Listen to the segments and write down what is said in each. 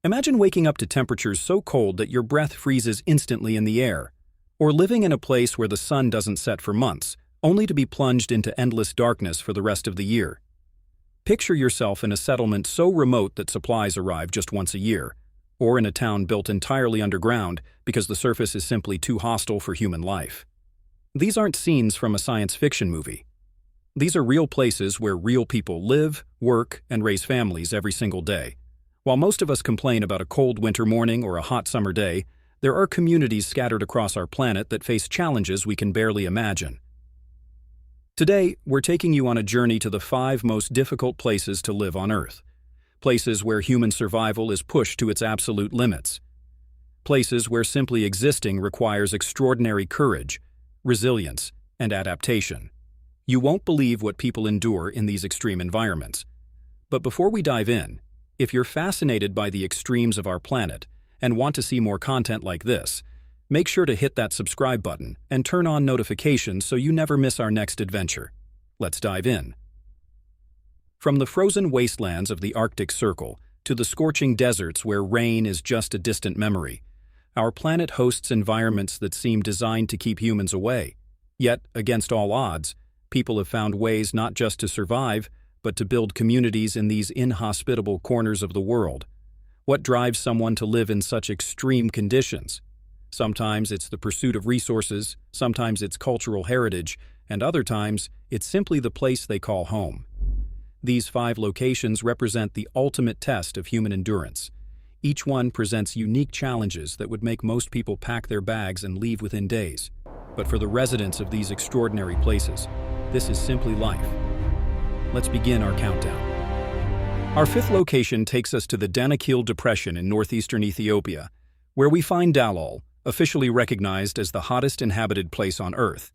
Imagine waking up to temperatures so cold that your breath freezes instantly in the air, or living in a place where the sun doesn't set for months, only to be plunged into endless darkness for the rest of the year. Picture yourself in a settlement so remote that supplies arrive just once a year, or in a town built entirely underground because the surface is simply too hostile for human life. These aren't scenes from a science fiction movie. These are real places where real people live, work, and raise families every single day. While most of us complain about a cold winter morning or a hot summer day, there are communities scattered across our planet that face challenges we can barely imagine. Today, we're taking you on a journey to the 5 most difficult places to live on Earth. Places where human survival is pushed to its absolute limits. Places where simply existing requires extraordinary courage, resilience, and adaptation. You won't believe what people endure in these extreme environments. But before we dive in, if you're fascinated by the extremes of our planet and want to see more content like this, make sure to hit that subscribe button and turn on notifications so you never miss our next adventure. Let's dive in. From the frozen wastelands of the Arctic Circle to the scorching deserts where rain is just a distant memory, our planet hosts environments that seem designed to keep humans away. Yet, against all odds, people have found ways not just to survive, but to build communities in these inhospitable corners of the world. What drives someone to live in such extreme conditions? Sometimes it's the pursuit of resources, sometimes it's cultural heritage, and other times it's simply the place they call home. These 5 locations represent the ultimate test of human endurance. Each one presents unique challenges that would make most people pack their bags and leave within days. But for the residents of these extraordinary places, this is simply life. Let's begin our countdown. Our 5th location takes us to the Danakil Depression in northeastern Ethiopia, where we find Dalol, officially recognized as the hottest inhabited place on Earth.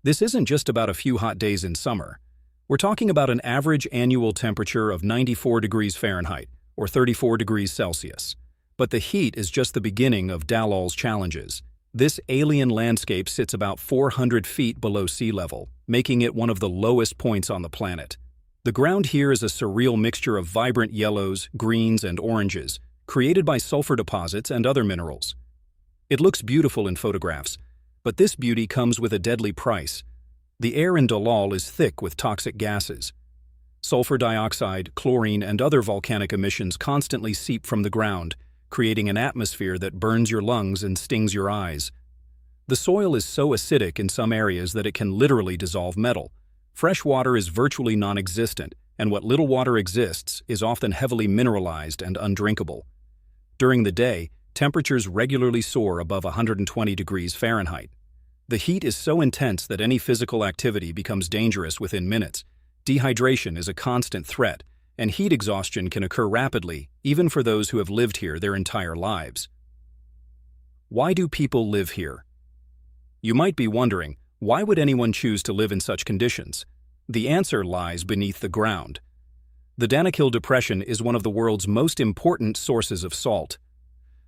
This isn't just about a few hot days in summer. We're talking about an average annual temperature of 94 degrees Fahrenheit, or 34 degrees Celsius. But the heat is just the beginning of Dalol's challenges. This alien landscape sits about 400 feet below sea level, making it one of the lowest points on the planet. The ground here is a surreal mixture of vibrant yellows, greens, and oranges, created by sulfur deposits and other minerals. It looks beautiful in photographs, but this beauty comes with a deadly price. The air in Dalol is thick with toxic gases. Sulfur dioxide, chlorine, and other volcanic emissions constantly seep from the ground, creating an atmosphere that burns your lungs and stings your eyes. The soil is so acidic in some areas that it can literally dissolve metal. Fresh water is virtually non-existent, and what little water exists is often heavily mineralized and undrinkable. During the day, temperatures regularly soar above 120 degrees Fahrenheit. The heat is so intense that any physical activity becomes dangerous within minutes. Dehydration is a constant threat, and heat exhaustion can occur rapidly, even for those who have lived here their entire lives. Why do people live here? You might be wondering, why would anyone choose to live in such conditions? The answer lies beneath the ground. The Danakil Depression is one of the world's most important sources of salt.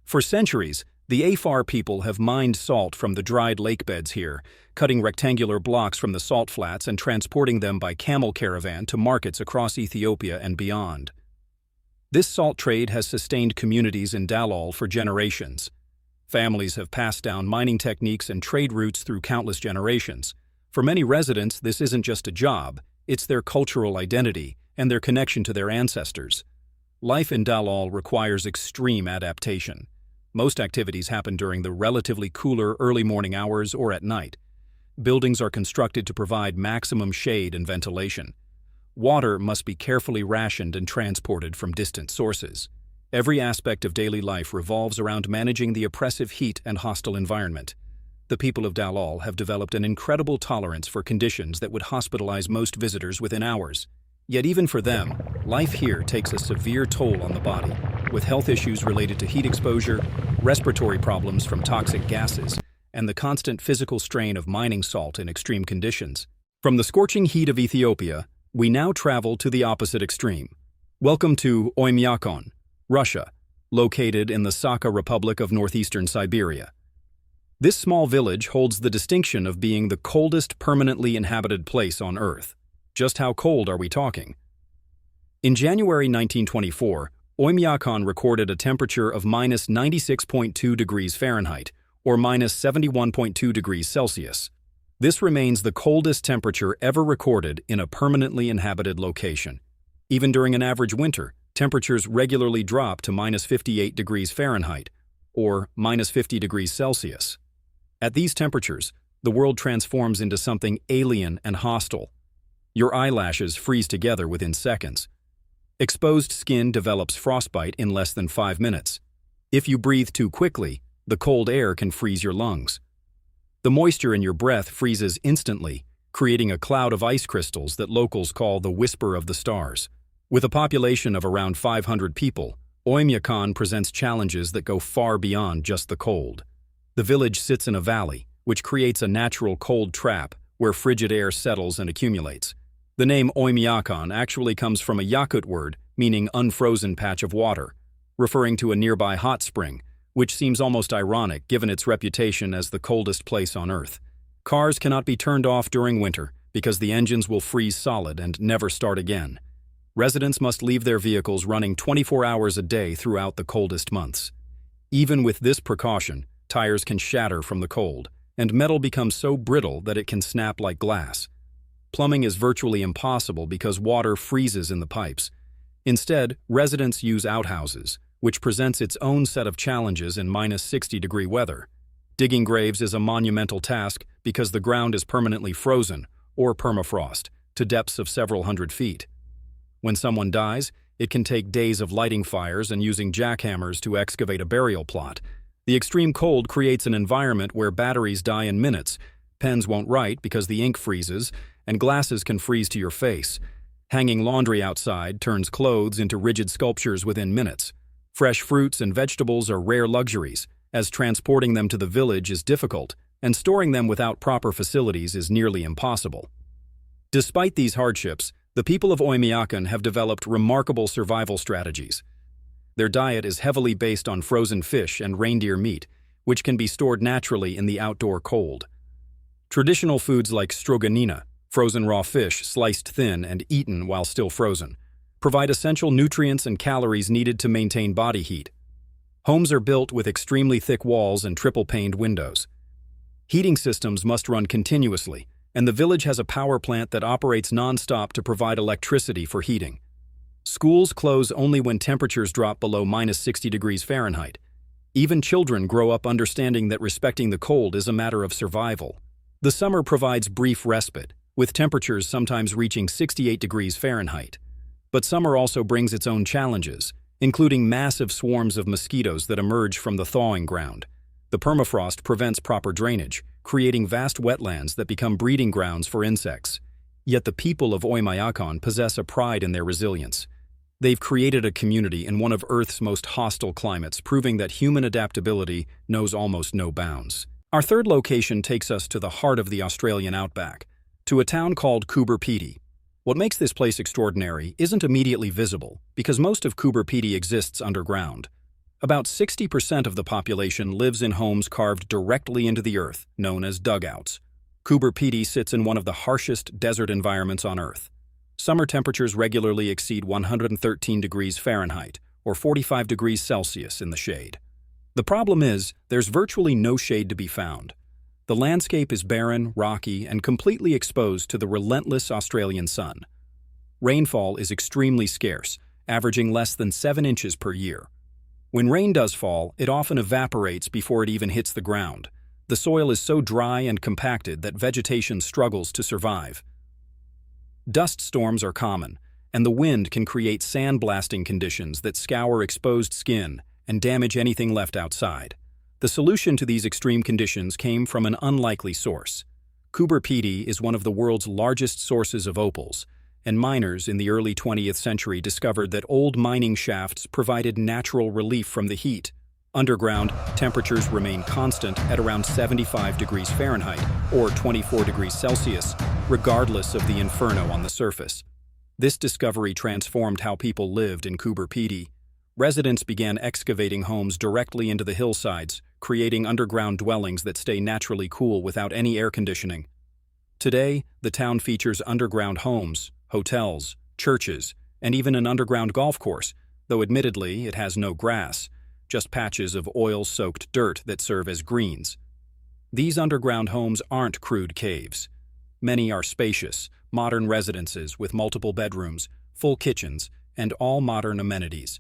For centuries, the Afar people have mined salt from the dried lake beds here, cutting rectangular blocks from the salt flats and transporting them by camel caravan to markets across Ethiopia and beyond. This salt trade has sustained communities in Dalol for generations. Families have passed down mining techniques and trade routes through countless generations. For many residents, this isn't just a job, it's their cultural identity and their connection to their ancestors. Life in Dalol requires extreme adaptation. Most activities happen during the relatively cooler early morning hours or at night. Buildings are constructed to provide maximum shade and ventilation. Water must be carefully rationed and transported from distant sources. Every aspect of daily life revolves around managing the oppressive heat and hostile environment. The people of Dalol have developed an incredible tolerance for conditions that would hospitalize most visitors within hours. Yet even for them, life here takes a severe toll on the body, with health issues related to heat exposure, respiratory problems from toxic gases, and the constant physical strain of mining salt in extreme conditions. From the scorching heat of Ethiopia, we now travel to the opposite extreme. Welcome to Oymyakon, Russia, located in the Sakha Republic of northeastern Siberia. This small village holds the distinction of being the coldest permanently inhabited place on Earth. Just how cold are we talking? In January 1924, Oymyakon recorded a temperature of minus 96.2 degrees Fahrenheit, or minus 71.2 degrees Celsius. This remains the coldest temperature ever recorded in a permanently inhabited location. Even during an average winter, temperatures regularly drop to minus 58 degrees Fahrenheit, or minus 50 degrees Celsius. At these temperatures, the world transforms into something alien and hostile. Your eyelashes freeze together within seconds. Exposed skin develops frostbite in less than 5 minutes. If you breathe too quickly, the cold air can freeze your lungs. The moisture in your breath freezes instantly, creating a cloud of ice crystals that locals call the whisper of the stars. With a population of around 500 people, Oymyakon presents challenges that go far beyond just the cold. The village sits in a valley, which creates a natural cold trap where frigid air settles and accumulates. The name Oymyakon actually comes from a Yakut word meaning unfrozen patch of water, referring to a nearby hot spring, which seems almost ironic given its reputation as the coldest place on Earth. Cars cannot be turned off during winter because the engines will freeze solid and never start again. Residents must leave their vehicles running 24 hours a day throughout the coldest months. Even with this precaution, tires can shatter from the cold, and metal becomes so brittle that it can snap like glass. Plumbing is virtually impossible because water freezes in the pipes. Instead, residents use outhouses, which presents its own set of challenges in minus 60-degree weather. Digging graves is a monumental task because the ground is permanently frozen, or permafrost, to depths of several hundred feet. When someone dies, it can take days of lighting fires and using jackhammers to excavate a burial plot. The extreme cold creates an environment where batteries die in minutes, pens won't write because the ink freezes, and glasses can freeze to your face. Hanging laundry outside turns clothes into rigid sculptures within minutes. Fresh fruits and vegetables are rare luxuries, as transporting them to the village is difficult, and storing them without proper facilities is nearly impossible. Despite these hardships, the people of Oymyakon have developed remarkable survival strategies. Their diet is heavily based on frozen fish and reindeer meat, which can be stored naturally in the outdoor cold. Traditional foods like stroganina, frozen raw fish sliced thin and eaten while still frozen, provide essential nutrients and calories needed to maintain body heat. Homes are built with extremely thick walls and triple-paned windows. Heating systems must run continuously, and the village has a power plant that operates non-stop to provide electricity for heating. Schools close only when temperatures drop below minus 60 degrees Fahrenheit. Even children grow up understanding that respecting the cold is a matter of survival. The summer provides brief respite, with temperatures sometimes reaching 68 degrees Fahrenheit. But summer also brings its own challenges, including massive swarms of mosquitoes that emerge from the thawing ground. The permafrost prevents proper drainage, creating vast wetlands that become breeding grounds for insects. Yet the people of Oymyakon possess a pride in their resilience. They've created a community in one of Earth's most hostile climates, proving that human adaptability knows almost no bounds. Our third location takes us to the heart of the Australian outback, to a town called Coober Pedy. What makes this place extraordinary isn't immediately visible, because most of Coober Pedy exists underground. About 60% of the population lives in homes carved directly into the earth, known as dugouts. Coober Pedy sits in one of the harshest desert environments on Earth. Summer temperatures regularly exceed 113 degrees Fahrenheit, or 45 degrees Celsius in the shade. The problem is, there's virtually no shade to be found. The landscape is barren, rocky, and completely exposed to the relentless Australian sun. Rainfall is extremely scarce, averaging less than 7 inches per year. When rain does fall, it often evaporates before it even hits the ground. The soil is so dry and compacted that vegetation struggles to survive. Dust storms are common, and the wind can create sandblasting conditions that scour exposed skin and damage anything left outside. The solution to these extreme conditions came from an unlikely source. Coober Pedy is one of the world's largest sources of opals, and miners in the early 20th century discovered that old mining shafts provided natural relief from the heat. Underground, temperatures remain constant at around 75 degrees Fahrenheit or 24 degrees Celsius, regardless of the inferno on the surface. This discovery transformed how people lived in Coober Pedy. Residents began excavating homes directly into the hillsides, creating underground dwellings that stay naturally cool without any air conditioning. Today, the town features underground homes, hotels, churches, and even an underground golf course, though admittedly it has no grass, just patches of oil-soaked dirt that serve as greens. These underground homes aren't crude caves. Many are spacious, modern residences with multiple bedrooms, full kitchens, and all modern amenities.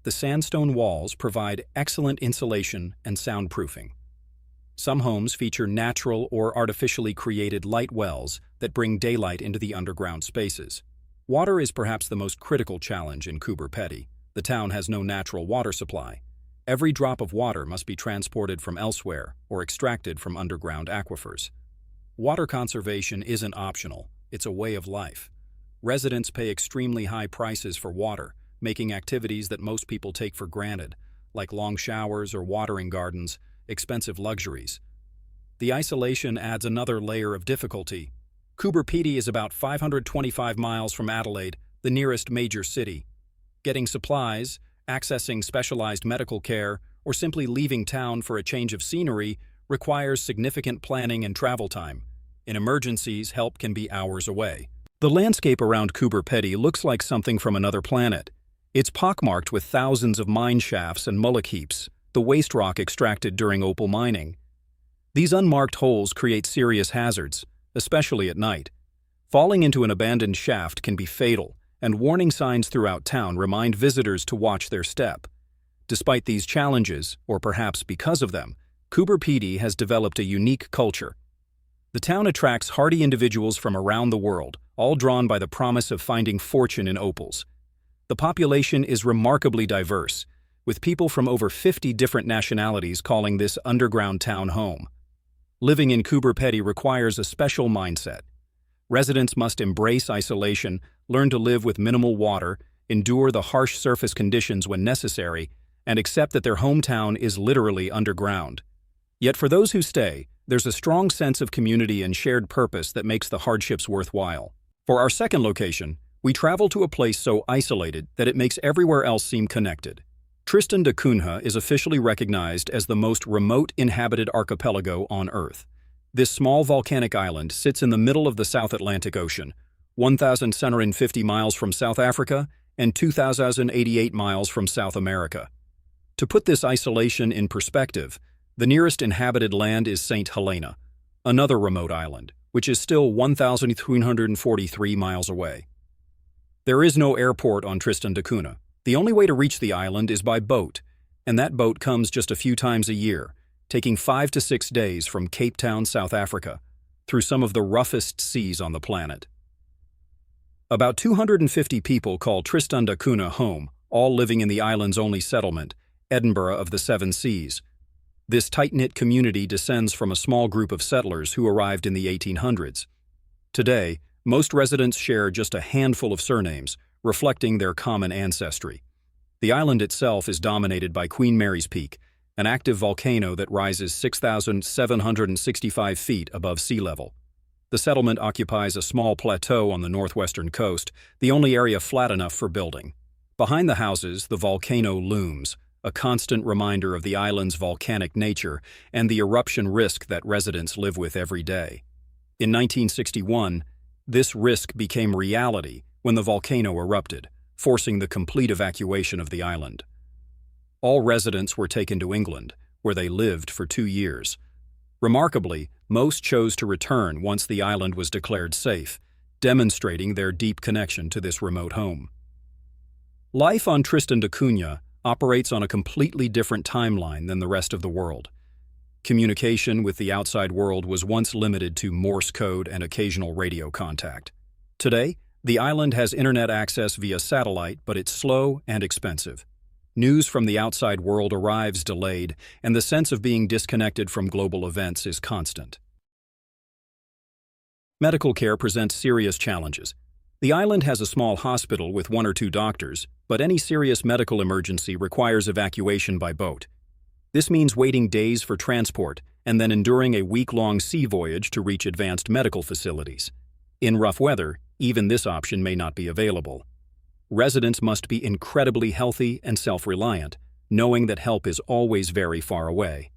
The sandstone walls provide excellent insulation and soundproofing. Some homes feature natural or artificially created light wells that bring daylight into the underground spaces. Water is perhaps the most critical challenge in Coober Pedy. The town has no natural water supply. Every drop of water must be transported from elsewhere or extracted from underground aquifers. Water conservation isn't optional, it's a way of life. Residents pay extremely high prices for water, making activities that most people take for granted, like long showers or watering gardens, expensive luxuries. The isolation adds another layer of difficulty. Coober Pedy is about 525 miles from Adelaide, the nearest major city. Getting supplies, accessing specialized medical care, or simply leaving town for a change of scenery requires significant planning and travel time. In emergencies, help can be hours away. The landscape around Coober Pedy looks like something from another planet. It's pockmarked with thousands of mine shafts and mullock heaps, the waste rock extracted during opal mining. These unmarked holes create serious hazards, especially at night. Falling into an abandoned shaft can be fatal, and warning signs throughout town remind visitors to watch their step. Despite these challenges, or perhaps because of them, Coober Pedy has developed a unique culture. The town attracts hardy individuals from around the world, all drawn by the promise of finding fortune in opals. The population is remarkably diverse, with people from over 50 different nationalities calling this underground town home. Living in Coober Pedy requires a special mindset. Residents must embrace isolation, learn to live with minimal water, endure the harsh surface conditions when necessary, and accept that their hometown is literally underground. Yet for those who stay, there's a strong sense of community and shared purpose that makes the hardships worthwhile. For our second location, we travel to a place so isolated that it makes everywhere else seem connected. Tristan da Cunha is officially recognized as the most remote inhabited archipelago on Earth. This small volcanic island sits in the middle of the South Atlantic Ocean, 1,750 miles from South Africa and 2,088 miles from South America. To put this isolation in perspective, the nearest inhabited land is St. Helena, another remote island, which is still 1,343 miles away. There is no airport on Tristan da Cunha. The only way to reach the island is by boat, and that boat comes just a few times a year, taking 5 to 6 days from Cape Town, South Africa, through some of the roughest seas on the planet. About 250 people call Tristan da Cunha home, all living in the island's only settlement, Edinburgh of the Seven Seas. This tight-knit community descends from a small group of settlers who arrived in the 1800s. Today, most residents share just a handful of surnames, reflecting their common ancestry. The island itself is dominated by Queen Mary's Peak, an active volcano that rises 6,765 feet above sea level. The settlement occupies a small plateau on the northwestern coast, the only area flat enough for building. Behind the houses, the volcano looms, a constant reminder of the island's volcanic nature and the eruption risk that residents live with every day. In 1961, this risk became reality when the volcano erupted, forcing the complete evacuation of the island. All residents were taken to England, where they lived for 2 years. Remarkably, most chose to return once the island was declared safe, demonstrating their deep connection to this remote home. Life on Tristan da Cunha operates on a completely different timeline than the rest of the world. Communication with the outside world was once limited to Morse code and occasional radio contact. Today, the island has internet access via satellite, but it's slow and expensive. News from the outside world arrives delayed, and the sense of being disconnected from global events is constant. Medical care presents serious challenges. The island has a small hospital with 1 or 2 doctors, but any serious medical emergency requires evacuation by boat. This means waiting days for transport and then enduring a week-long sea voyage to reach advanced medical facilities. In rough weather, even this option may not be available. Residents must be incredibly healthy and self-reliant, knowing that help is always very far away.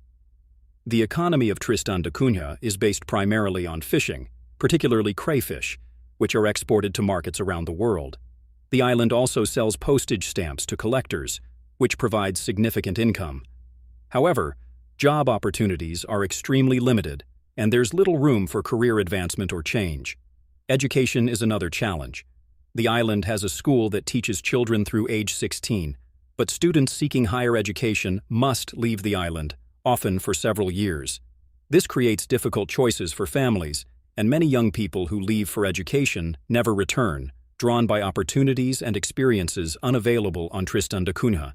The economy of Tristan da Cunha is based primarily on fishing, particularly crayfish, which are exported to markets around the world. The island also sells postage stamps to collectors, which provides significant income. However, job opportunities are extremely limited, and there's little room for career advancement or change. Education is another challenge. The island has a school that teaches children through age 16, but students seeking higher education must leave the island, often for several years. This creates difficult choices for families, and many young people who leave for education never return, drawn by opportunities and experiences unavailable on Tristan da Cunha.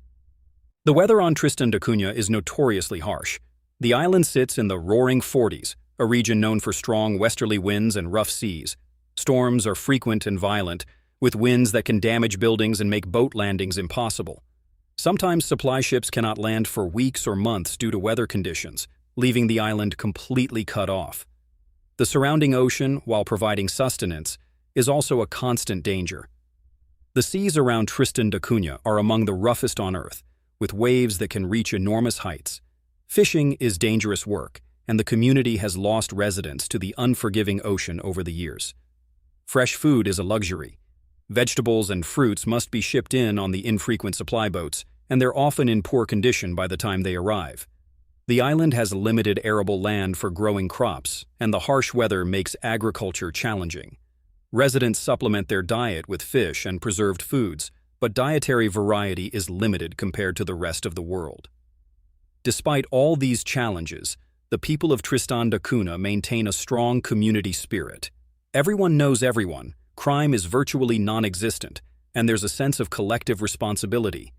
The weather on Tristan da Cunha is notoriously harsh. The island sits in the roaring 40s, a region known for strong westerly winds and rough seas. Storms are frequent and violent, with winds that can damage buildings and make boat landings impossible. Sometimes supply ships cannot land for weeks or months due to weather conditions, leaving the island completely cut off. The surrounding ocean, while providing sustenance, is also a constant danger. The seas around Tristan da Cunha are among the roughest on Earth, with waves that can reach enormous heights. Fishing is dangerous work, and the community has lost residents to the unforgiving ocean over the years. Fresh food is a luxury. Vegetables and fruits must be shipped in on the infrequent supply boats, and they're often in poor condition by the time they arrive. The island has limited arable land for growing crops, and the harsh weather makes agriculture challenging. Residents supplement their diet with fish and preserved foods, but dietary variety is limited compared to the rest of the world. Despite all these challenges, the people of Tristan da Cunha maintain a strong community spirit. Everyone knows everyone, crime is virtually non-existent, and there's a sense of collective responsibility.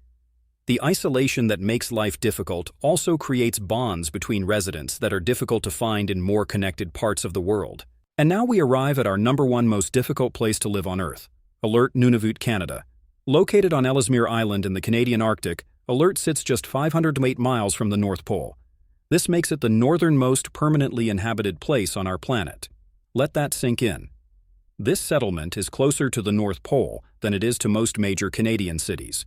The isolation that makes life difficult also creates bonds between residents that are difficult to find in more connected parts of the world. And now we arrive at our #1 most difficult place to live on Earth, Alert, Nunavut, Canada. Located on Ellesmere Island in the Canadian Arctic, Alert sits just 508 miles from the North Pole. This makes it the northernmost permanently inhabited place on our planet. Let that sink in. This settlement is closer to the North Pole than it is to most major Canadian cities.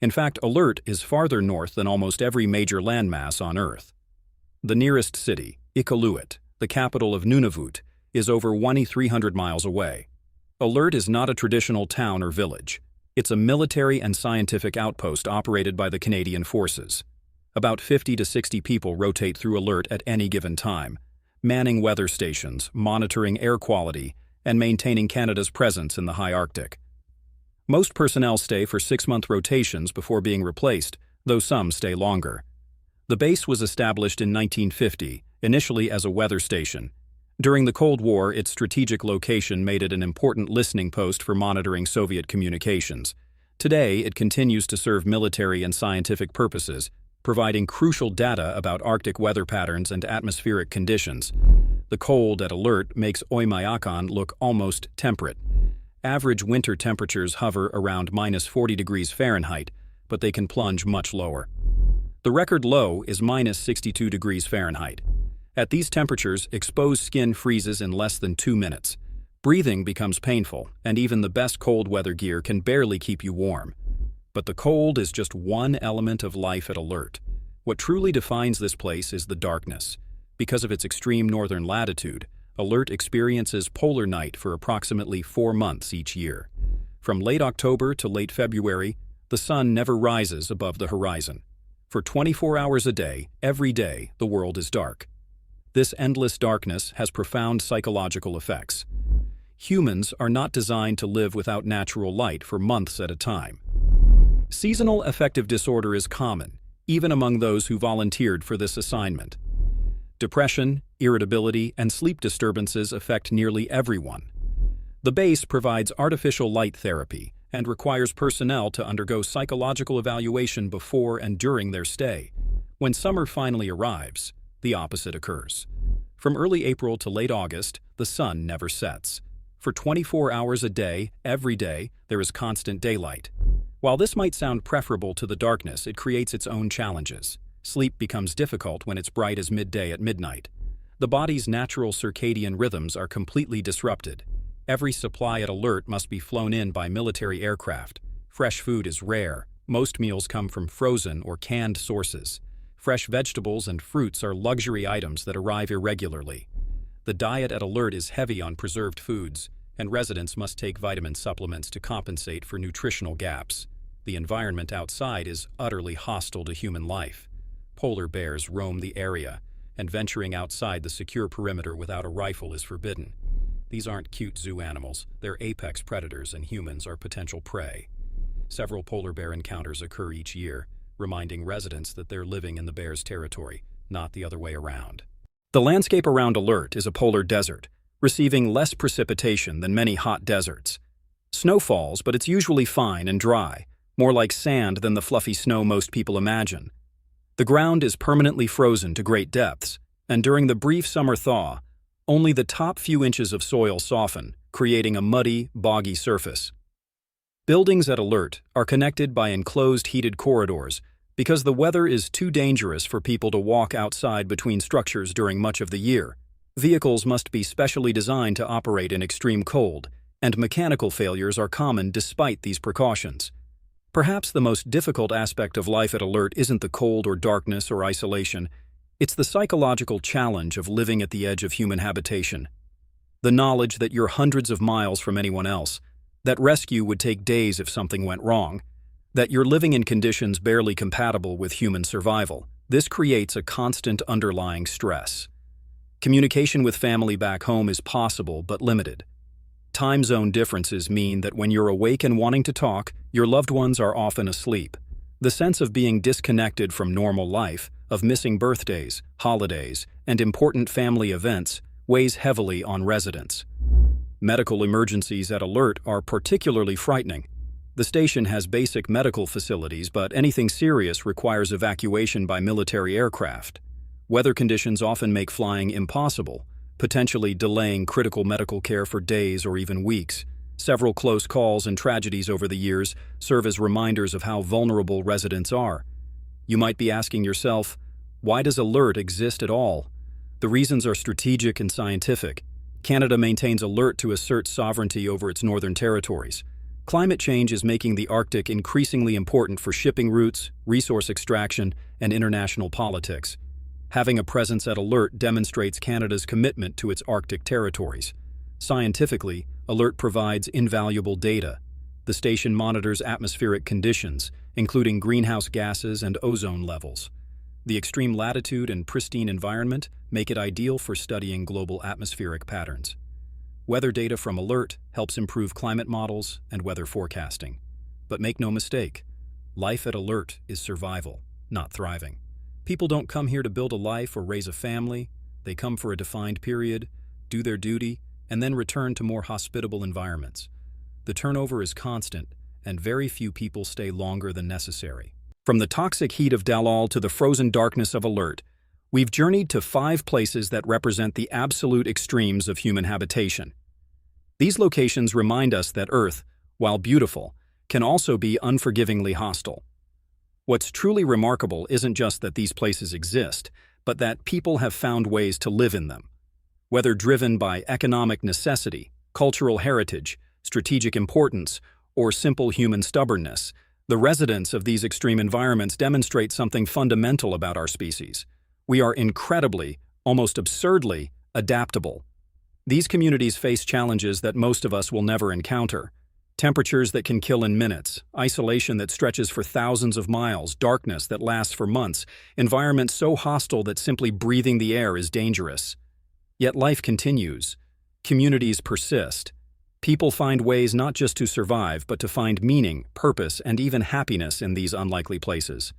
In fact, Alert is farther north than almost every major landmass on Earth. The nearest city, Iqaluit, the capital of Nunavut, is over 2,300 miles away. Alert is not a traditional town or village. It's a military and scientific outpost operated by the Canadian Forces. About 50 to 60 people rotate through Alert at any given time, manning weather stations, monitoring air quality, and maintaining Canada's presence in the high Arctic. Most personnel stay for 6-month rotations before being replaced, though some stay longer. The base was established in 1950, initially as a weather station. During the Cold War, its strategic location made it an important listening post for monitoring Soviet communications. Today, it continues to serve military and scientific purposes, providing crucial data about Arctic weather patterns and atmospheric conditions. The cold at Alert makes Oymyakon look almost temperate. Average winter temperatures hover around -40 degrees Fahrenheit, but they can plunge much lower. The record low is -62 degrees Fahrenheit. At these temperatures, exposed skin freezes in less than 2 minutes. Breathing becomes painful, and even the best cold weather gear can barely keep you warm. But the cold is just one element of life at Alert. What truly defines this place is the darkness. Because of its extreme northern latitude, Alert experiences polar night for approximately 4 months each year. From late October to late February, the sun never rises above the horizon. For 24 hours a day, every day, the world is dark. This endless darkness has profound psychological effects. Humans are not designed to live without natural light for months at a time. Seasonal affective disorder is common, even among those who volunteered for this assignment. Depression, irritability, and sleep disturbances affect nearly everyone. The base provides artificial light therapy and requires personnel to undergo psychological evaluation before and during their stay. When summer finally arrives, the opposite occurs. From early April to late August, the sun never sets. For 24 hours a day, every day, there is constant daylight. While this might sound preferable to the darkness, it creates its own challenges. Sleep becomes difficult when it's bright as midday at midnight. The body's natural circadian rhythms are completely disrupted. Every supply at Alert must be flown in by military aircraft. Fresh food is rare. Most meals come from frozen or canned sources. Fresh vegetables and fruits are luxury items that arrive irregularly. The diet at Alert is heavy on preserved foods. and residents must take vitamin supplements to compensate for nutritional gaps. The environment outside is utterly hostile to human life. Polar bears roam the area, and venturing outside the secure perimeter without a rifle is forbidden. These aren't cute zoo animals, they're apex predators, and humans are potential prey. Several polar bear encounters occur each year, reminding residents that they're living in the bear's territory, not the other way around. The landscape around Alert is a polar desert, receiving less precipitation than many hot deserts. Snow falls, but it's usually fine and dry, more like sand than the fluffy snow most people imagine. The ground is permanently frozen to great depths, and during the brief summer thaw, only the top few inches of soil soften, creating a muddy, boggy surface. Buildings at Alert are connected by enclosed heated corridors because the weather is too dangerous for people to walk outside between structures during much of the year. Vehicles must be specially designed to operate in extreme cold, and mechanical failures are common despite these precautions. Perhaps the most difficult aspect of life at Alert isn't the cold or darkness or isolation, it's the psychological challenge of living at the edge of human habitation. The knowledge that you're hundreds of miles from anyone else, that rescue would take days if something went wrong, that you're living in conditions barely compatible with human survival. This creates a constant underlying stress. Communication with family back home is possible but limited. Time zone differences mean that when you're awake and wanting to talk, your loved ones are often asleep. The sense of being disconnected from normal life, of missing birthdays, holidays, and important family events weighs heavily on residents. Medical emergencies at Alert are particularly frightening. The station has basic medical facilities, but anything serious requires evacuation by military aircraft. Weather conditions often make flying impossible, potentially delaying critical medical care for days or even weeks. Several close calls and tragedies over the years serve as reminders of how vulnerable residents are. You might be asking yourself, why does Alert exist at all? The reasons are strategic and scientific. Canada maintains Alert to assert sovereignty over its northern territories. Climate change is making the Arctic increasingly important for shipping routes, resource extraction, and international politics. Having a presence at Alert demonstrates Canada's commitment to its Arctic territories. Scientifically, Alert provides invaluable data. The station monitors atmospheric conditions, including greenhouse gases and ozone levels. The extreme latitude and pristine environment make it ideal for studying global atmospheric patterns. Weather data from Alert helps improve climate models and weather forecasting. But make no mistake, life at Alert is survival, not thriving. People don't come here to build a life or raise a family. They come for a defined period, do their duty, and then return to more hospitable environments. The turnover is constant, and very few people stay longer than necessary. From the toxic heat of Dalal to the frozen darkness of Alert, we've journeyed to 5 places that represent the absolute extremes of human habitation. These locations remind us that Earth, while beautiful, can also be unforgivingly hostile. What's truly remarkable isn't just that these places exist, but that people have found ways to live in them. Whether driven by economic necessity, cultural heritage, strategic importance, or simple human stubbornness, the residents of these extreme environments demonstrate something fundamental about our species. We are incredibly, almost absurdly, adaptable. These communities face challenges that most of us will never encounter. Temperatures that can kill in minutes, isolation that stretches for thousands of miles, darkness that lasts for months, environments so hostile that simply breathing the air is dangerous. Yet life continues. Communities persist. People find ways not just to survive, but to find meaning, purpose, and even happiness in these unlikely places.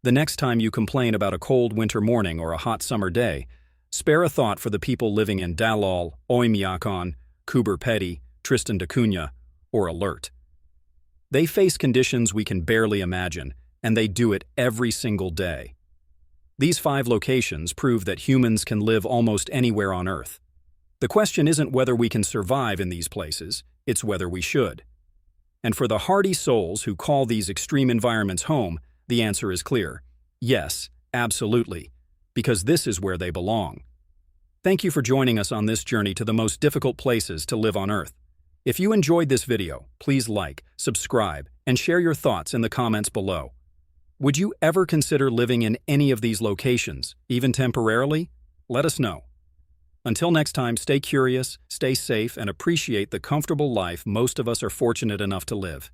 The next time you complain about a cold winter morning or a hot summer day, spare a thought for the people living in Dalal, Oymyakon, Coober Pedy, Tristan da Cunha, or Alert. They face conditions we can barely imagine, and they do it every single day. These 5 locations prove that humans can live almost anywhere on Earth. The question isn't whether we can survive in these places, it's whether we should. And for the hardy souls who call these extreme environments home, the answer is clear. Yes, absolutely, because this is where they belong. Thank you for joining us on this journey to the most difficult places to live on Earth. If you enjoyed this video, please like, subscribe, and share your thoughts in the comments below. Would you ever consider living in any of these locations, even temporarily? Let us know. Until next time, stay curious, stay safe, and appreciate the comfortable life most of us are fortunate enough to live.